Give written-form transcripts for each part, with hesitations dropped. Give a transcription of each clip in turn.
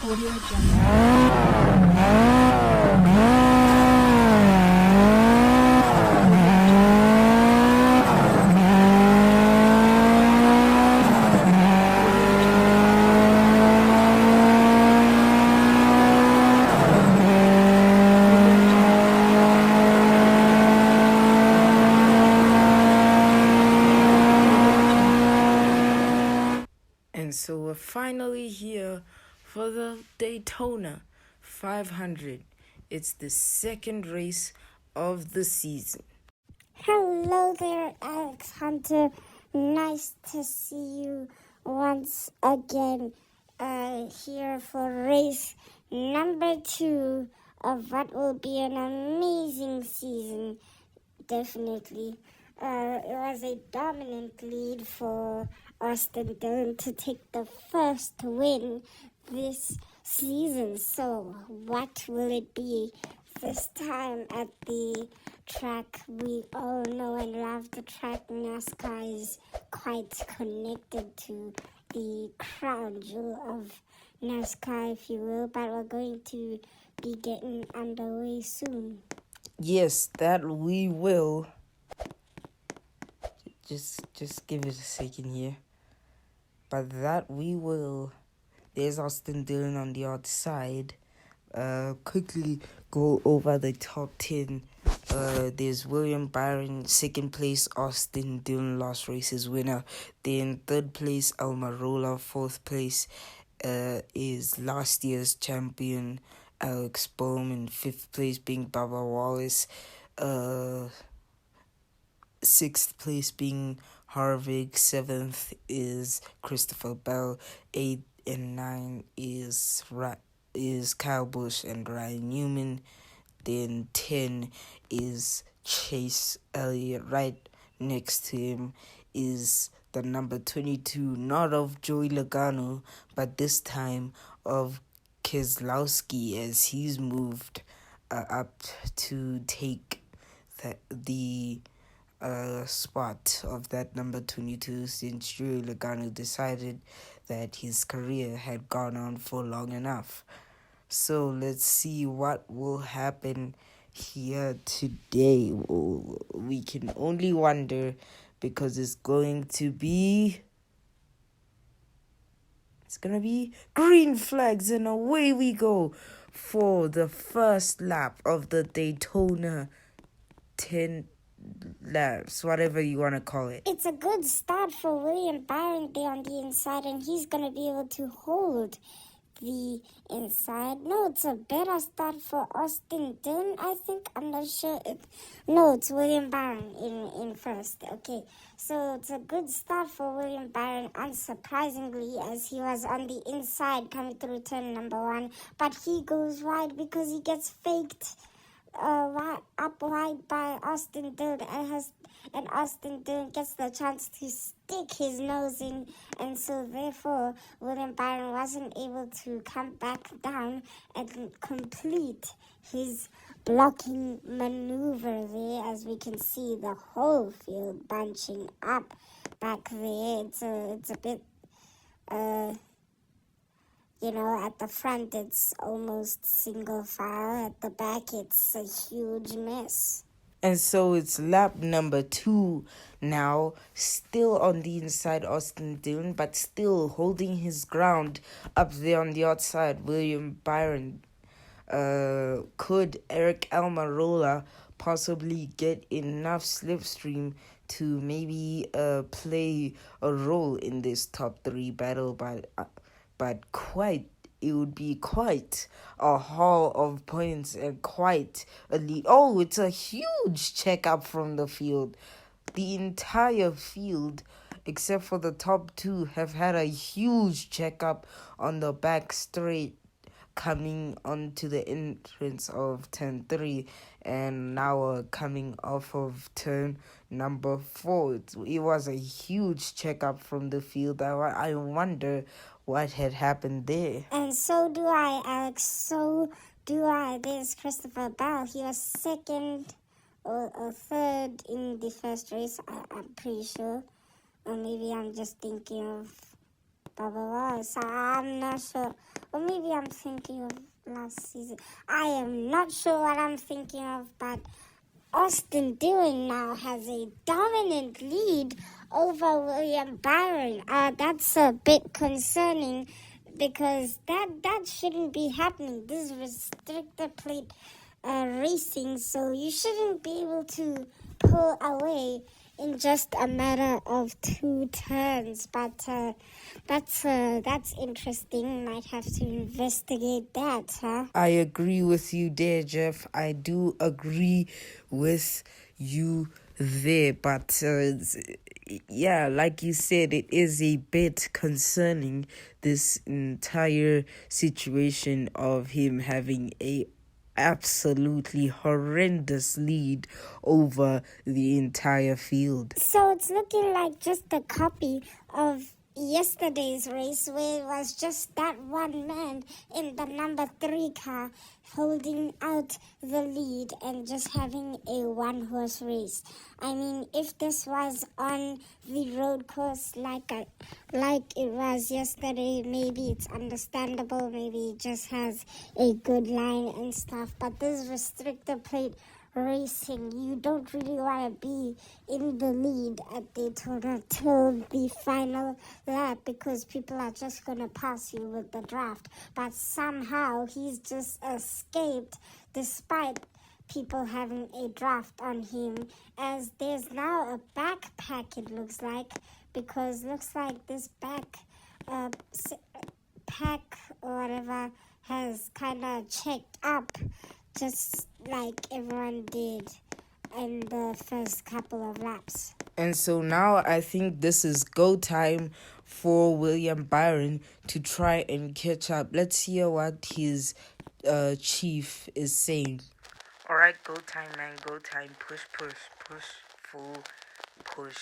Audio Jungle. And so we're finally here for the Daytona 500. It's the second race of the season. Hello there, Alex Hunter. Nice to see you once again here for race number 2 of what will be an amazing season, definitely. It was a dominant lead for Austin Dillon to take the first win this season. So what will it be this time at the track we all know and love? The track Nascar is quite connected to the crown jewel of NASCAR, if you will, but we're going to be getting underway soon. Yes, that we will. Just give it a second here. But that we will. There's Austin Dillon on the outside. Quickly go over the top 10. There's William Byron, second place, Austin Dillon, last race's winner. Then third place, Almirola. Fourth place is last year's champion, Alex Bowman. Fifth place being Bubba Wallace. Sixth place being Harvick. Seventh is Christopher Bell. 8 and 9 is Kyle Busch and Ryan Newman. Then 10 is Chase Elliott. Right next to him is the number 22, not of Joey Logano, but this time of Keselowski, as he's moved up to take the spot of that number 22, since Joey Logano decided that his career had gone on for long enough. So let's see what will happen here today. We can only wonder, because it's going to be green flags, and away we go for the first lap of the Daytona 10 laps, whatever you want to call it. It's a good start for William Byron there on the inside, and he's going to be able to hold the inside. No, it's a better start for Austin Dillon, I think. I'm not sure. No, it's William Byron in first. Okay, so it's a good start for William Byron, unsurprisingly, as he was on the inside coming through turn number 1. But he goes wide because he gets faked up wide by Austin Dillon, and Austin Dillon gets the chance to stick his nose in, and so therefore William Byron wasn't able to come back down and complete his blocking maneuver there. As we can see, the whole field bunching up back there. It's a bit at the front, it's almost single file. At the back, it's a huge mess. And so it's lap number 2 now. Still on the inside, Austin Dillon, but still holding his ground up there on the outside. William Byron. Could Eric Almirola possibly get enough slipstream to maybe play a role in this top 3 battle? But it would be quite a haul of points and quite a lead. Oh, it's a huge checkup from the field. The entire field, except for the top 2, have had a huge checkup on the back straight coming onto the entrance of turn 3, and now coming off of turn number 4. It was a huge checkup from the field. I wonder what had happened there. And so do I, Alex. So do I. There's Christopher Bell. He was second or third in the first race, I'm pretty sure. Or maybe I'm just thinking of So I'm not sure. Or maybe I'm thinking of last season. I am not sure what I'm thinking of, but Austin Dillon now has a dominant lead over William Byron. That's a bit concerning because that shouldn't be happening. This is restricted plate racing, so you shouldn't be able to pull away in just a matter of 2 turns. But that's interesting. Might have to investigate that, huh? I agree with you there, Jeff. I do agree with you there, but yeah, like you said, it is a bit concerning, this entire situation of him having a absolutely horrendous lead over the entire field. So it's looking like just a copy of yesterday's race, where it was just that one man in the number 3 car holding out the lead and just having a one-horse race. I mean, if this was on the road course like it was yesterday, maybe it's understandable, maybe it just has a good line and stuff, but this restricted plate racing, you don't really want to be in the lead at Daytona till the final lap because people are just going to pass you with the draft. But somehow he's just escaped despite people having a draft on him, as there's now a backpack, it looks like, because looks like this pack or whatever has kind of checked up just like everyone did in the first couple of laps. And so now I think this is go time for William Byron to try and catch up. Let's hear what his chief is saying. All right, go time, man. Go time. Push, full push.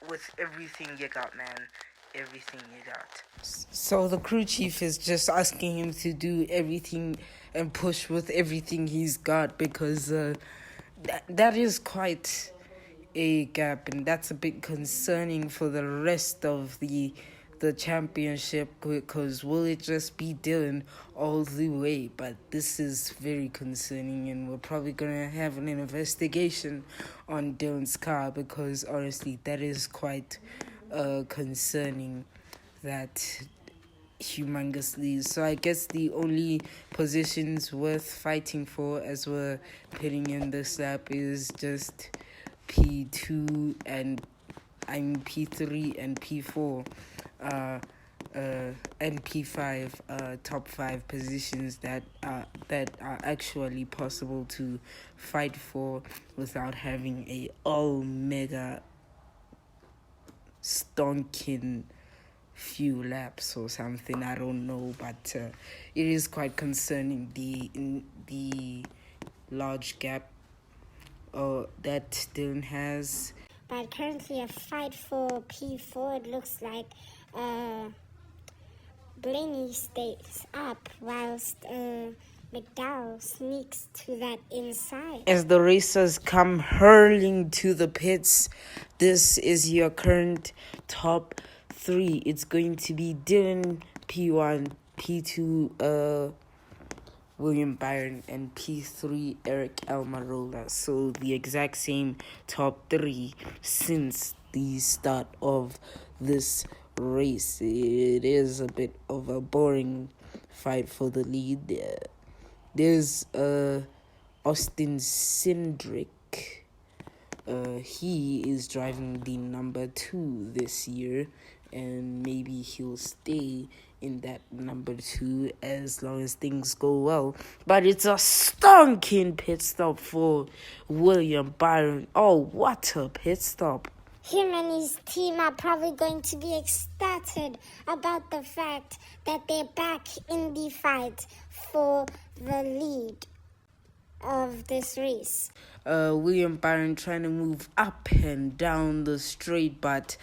With everything you got, man. Everything you got. So the crew chief is just asking him to do everything and push with everything he's got, because that is quite a gap, and that's a bit concerning for the rest of the championship, because will it just be Dillon all the way? But this is very concerning, and we're probably gonna have an investigation on Dillon's car, because honestly that is quite concerning, that humongously. So I guess the only positions worth fighting for as we're pitting in this lap is just P2 and P3 and P4 and P5, top 5 positions that are actually possible to fight for without having a all mega stonking few laps or something. I don't know, but it is quite concerning, the large gap that Dillon has. But currently a fight for P4, it looks like Blaney stays up whilst McDowell sneaks to that inside. As the racers come hurling to the pits, this is your current top 3. It's going to be Dillon, P1, P2, William Byron, and P3, Eric Almirola. So the exact same top 3 since the start of this race. It is a bit of a boring fight for the lead. There's Austin Cindric. He is driving the number 2 this year, and maybe he'll stay in that number 2 as long as things go well. But it's a stonking pit stop for William Byron. Oh, what a pit stop. Him and his team are probably going to be ecstatic about the fact that they're back in the fight for the lead of this race. William Byron trying to move up and down the straight, but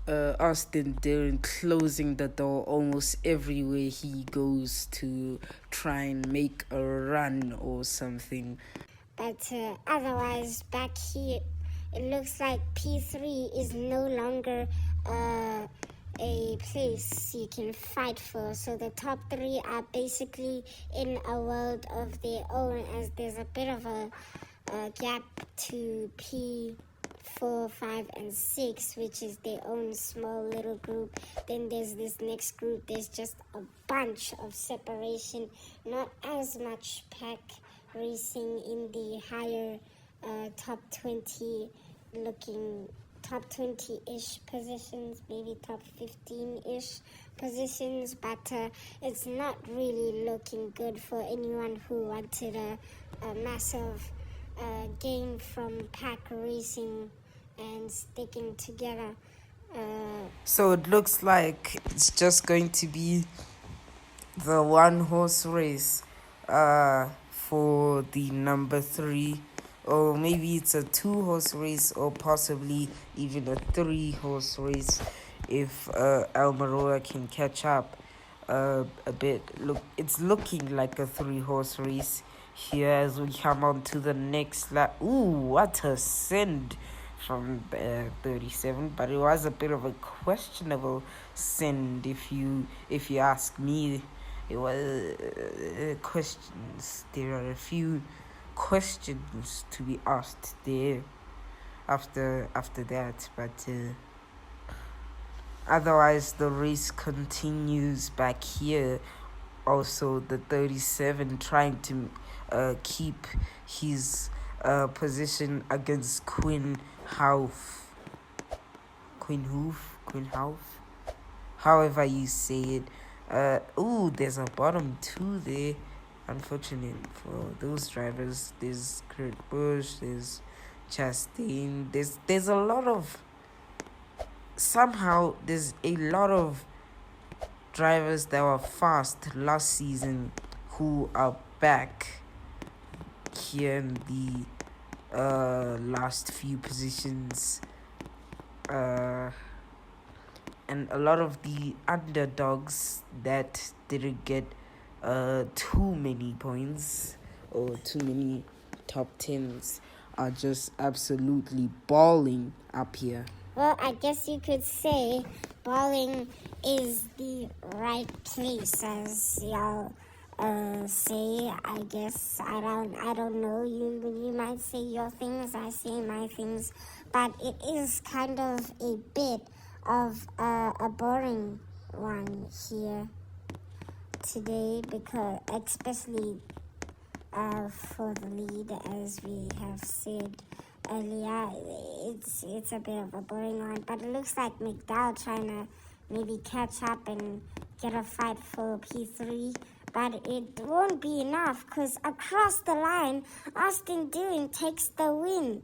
Austin Dillon closing the door almost everywhere he goes to try and make a run or something. But otherwise, back here it looks like P3 is no longer a place you can fight for. So the top three are basically in a world of their own, as there's a bit of a gap to P4, 5, and 6, which is their own small little group. Then there's this next group. There's just a bunch of separation, not as much pack racing in the higher top 20 looking, top 20-ish positions, maybe top 15-ish positions, but it's not really looking good for anyone who wanted a massive gain from pack racing and sticking together. So it looks like it's just going to be the one horse race for the number 3, or maybe it's a 2-horse race, or possibly even a 3-horse race if Almirola can catch up a bit. Look, it's looking like a 3-horse race here as we come on to the next lap. Ooh, what a send from 37, but it was a bit of a questionable send if you ask me. It was questions. There are a few questions to be asked there after that, but otherwise the race continues back here. Also, the 37 trying to keep his position against Quinn Hoof, however you say it. There's a bottom 2 there. Unfortunate for those drivers. There's Kurt Busch, there's Chastain. There's a lot of drivers that were fast last season who are back here in the last few positions. And a lot of the underdogs that didn't get too many points or too many top 10s are just absolutely balling up here. Well, I guess you could say balling is the right place, as y'all say. I guess I don't know. You might say your things, I say my things, but it is kind of a bit of a boring one here today, because especially for the lead, as we have said earlier, it's a bit of a boring one, but it looks like McDowell trying to maybe catch up and get a fight for P3, but it won't be enough, because across the line, Austin Dillon takes the win.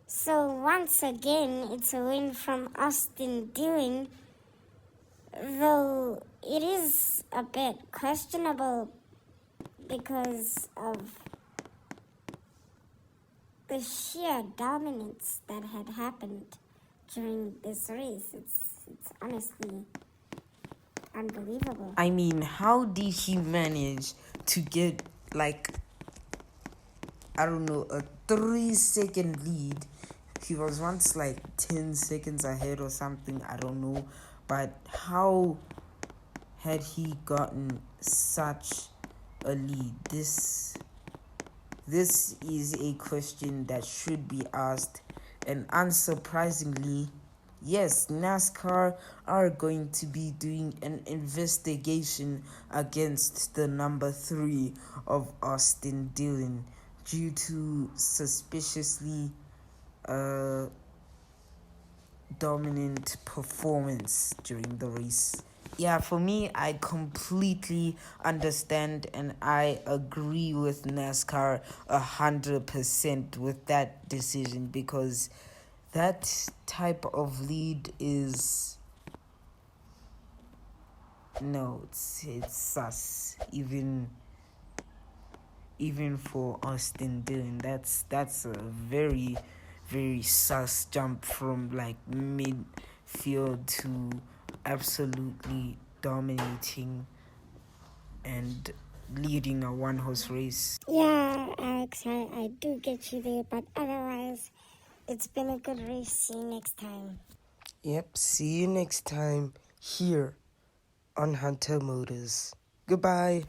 So once again, it's a win from Austin Dillon, though it is a bit questionable because of the sheer dominance that had happened during this race. It's honestly unbelievable. I mean, how did he manage to get, like, I don't know, a 3-second lead? He was once like 10 seconds ahead or something, I don't know. But how had he gotten such a lead? This is a question that should be asked. And unsurprisingly, yes, NASCAR are going to be doing an investigation against the number 3 of Austin Dillon due to suspiciously dominant performance during the race. Yeah, for me, I completely understand and I agree with NASCAR 100% with that decision, because that type of lead is it's sus. Even for Austin Dillon, that's a very, very sus jump from like midfield to absolutely dominating and leading a 1-horse race. Yeah, Alex, I do get you there, but otherwise, It's been a good race. See you next time. Yep, see you next time here on Hunter Motors. Goodbye.